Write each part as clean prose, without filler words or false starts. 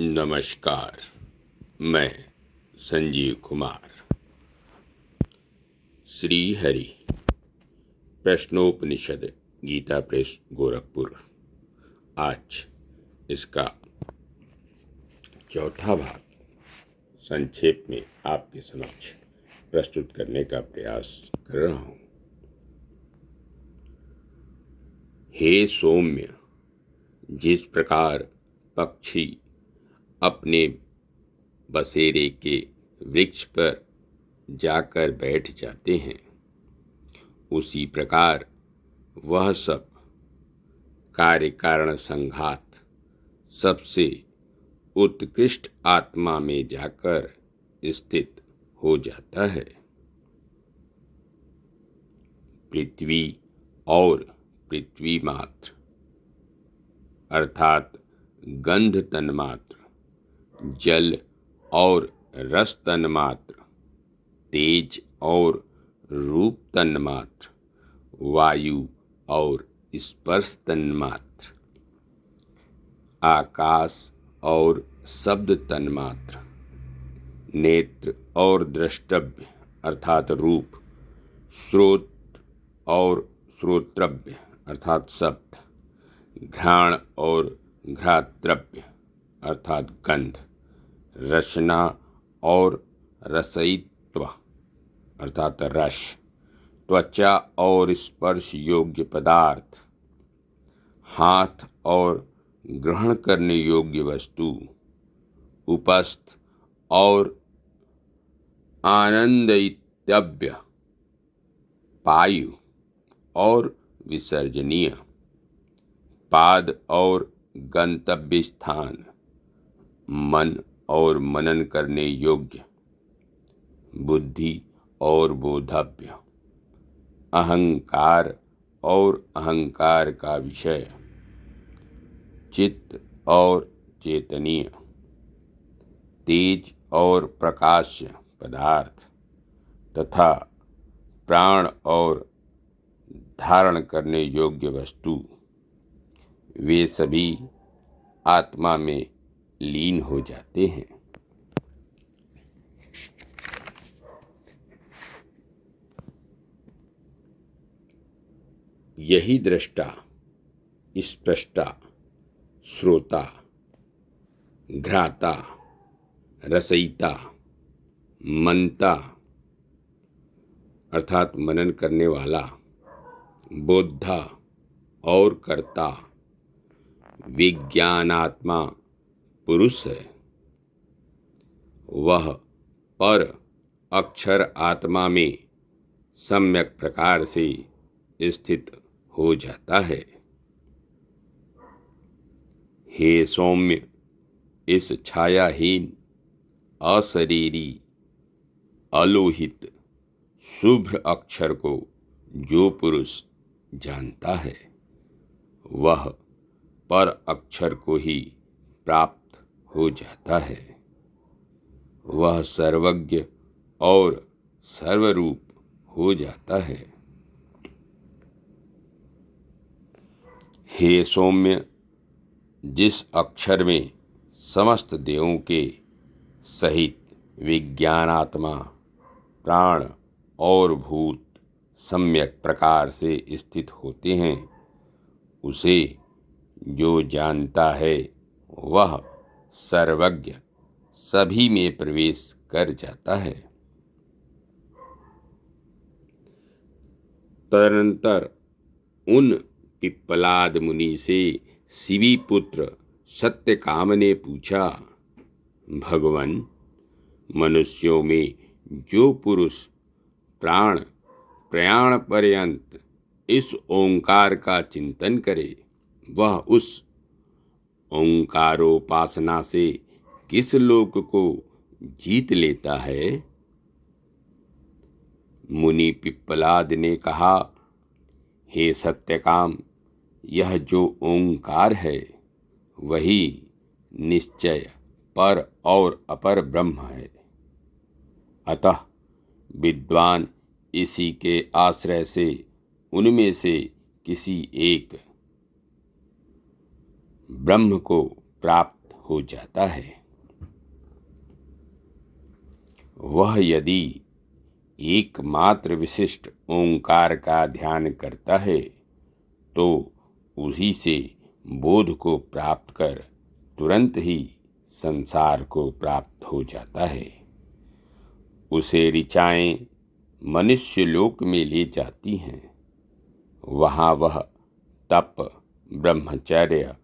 नमस्कार। मैं संजीव कुमार। श्री हरि प्रश्नोपनिषद गीता प्रेस गोरखपुर। आज इसका चौथा भाग संक्षेप में आपके समक्ष प्रस्तुत करने का प्रयास कर रहा हूँ। हे सौम्य, जिस प्रकार पक्षी अपने बसेरे के वृक्ष पर जाकर बैठ जाते हैं, उसी प्रकार वह सब कार्य कारण संघात सबसे उत्कृष्ट आत्मा में जाकर स्थित हो जाता है। पृथ्वी और पृथ्वी मात्र अर्थात गंध तन्मात्र, जल और रस तन्मात्र, तेज और रूप तन्मात्र, वायु और स्पर्श तन्मात्र, आकाश और शब्द तन्मात्र, नेत्र और द्रष्टव्य अर्थात रूप, श्रोत और श्रोत्रव्य अर्थात शब्द, घ्राण और घ्रातव्य अर्थात गंध, रसना और रसयित्व अर्थात रस, त्वचा और स्पर्श योग्य पदार्थ, हाथ और ग्रहण करने योग्य वस्तु, उपस्थ और आनंदितव्य, पायु और विसर्जनीय, पाद और गंतव्य स्थान, मन और मनन करने योग्य, बुद्धि और बोधव्य, अहंकार और अहंकार का विषय, चित्त और चेतनीय, तेज और प्रकाश्य पदार्थ तथा प्राण और धारण करने योग्य वस्तु, वे सभी आत्मा में लीन हो जाते हैं। यही दृष्टा, स्पष्टा, श्रोता, घ्राता, रसयिता, मनता अर्थात मनन करने वाला, बोद्धा और कर्ता, विज्ञानात्मा पुरुष है। वह पर अक्षर आत्मा में सम्यक प्रकार से स्थित हो जाता है। हे सौम्य, इस छायाहीन, अशरीरी, अलोहित, शुभ्र अक्षर को जो पुरुष जानता है, वह पर अक्षर को ही प्राप्त हो जाता है। वह सर्वज्ञ और सर्वरूप हो जाता है। हे सौम्य, जिस अक्षर में समस्त देवों के सहित विज्ञानात्मा, प्राण और भूत सम्यक प्रकार से स्थित होते हैं, उसे जो जानता है वह सर्वज्ञ सभी में प्रवेश कर जाता है। तदनंतर उन पिप्पलाद मुनि से शिवी पुत्र सत्यकाम ने पूछा, भगवान, मनुष्यों में जो पुरुष प्राण प्रयाण पर्यंत इस ओंकार का चिंतन करे, वह उस ओंकारोपासना से किस लोक को जीत लेता है? मुनि पिप्पलाद ने कहा, हे सत्यकाम, यह जो ओंकार है वही निश्चय पर और अपर ब्रह्म है। अतः विद्वान इसी के आश्रय से उनमें से किसी एक ब्रह्म को प्राप्त हो जाता है। वह यदि एकमात्र विशिष्ट ओंकार का ध्यान करता है तो उसी से बोध को प्राप्त कर तुरंत ही संसार को प्राप्त हो जाता है। उसे ऋचाएं मनुष्य लोक में ले जाती हैं। वहाँ वह तप, ब्रह्मचर्य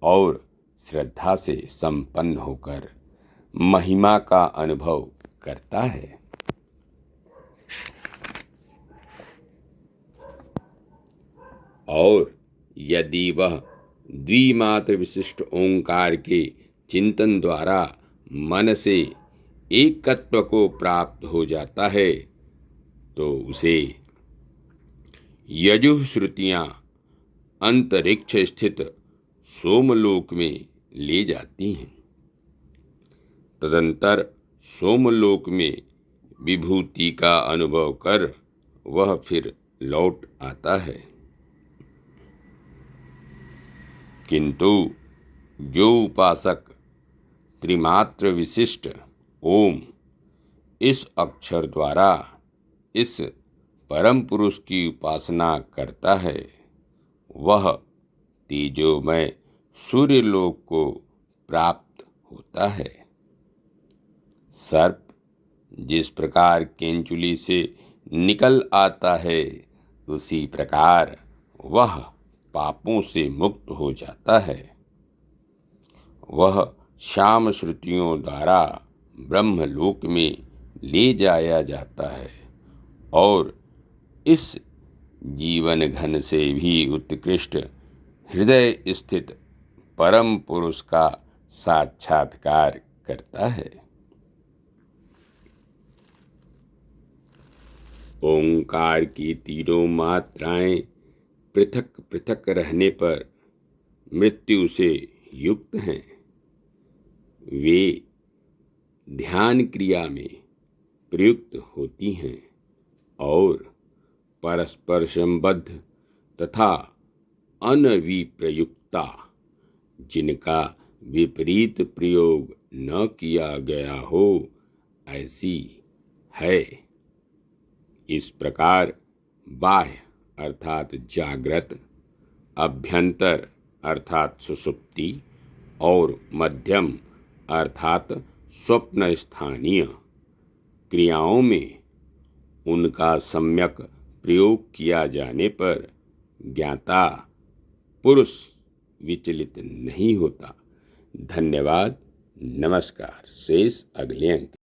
और श्रद्धा से संपन्न होकर महिमा का अनुभव करता है। और यदि वह द्विमात्र विशिष्ट ओंकार के चिंतन द्वारा मन से एकत्व को प्राप्त हो जाता है तो उसे यजुः श्रुतियाँ अंतरिक्ष स्थित सोमलोक में ले जाती हैं। तदंतर सोमलोक में विभूति का अनुभव कर वह फिर लौट आता है। किंतु जो उपासक त्रिमात्र विशिष्ट ओम इस अक्षर द्वारा इस परम पुरुष की उपासना करता है वह तेजोमय सूर्यलोक को प्राप्त होता है। सर्प जिस प्रकार केंचुली से निकल आता है उसी प्रकार वह पापों से मुक्त हो जाता है। वह श्याम श्रुतियों द्वारा ब्रह्मलोक में ले जाया जाता है और इस जीवन घन से भी उत्कृष्ट हृदय स्थित परम पुरुष का साक्षात्कार करता है। ओंकार की तीनों मात्राएं पृथक पृथक रहने पर मृत्यु से युक्त हैं। वे ध्यान क्रिया में प्रयुक्त होती हैं और परस्पर संबद्ध तथा अनविप्रयुक्ता जिनका विपरीत प्रयोग न किया गया हो ऐसी है। इस प्रकार बाह्य अर्थात जागृत, अभ्यंतर अर्थात सुषुप्ति और मध्यम अर्थात स्वप्न स्थानीय क्रियाओं में उनका सम्यक प्रयोग किया जाने पर ज्ञाता पुरुष विचलित नहीं होता। धन्यवाद। नमस्कार। शेष अगले अंक।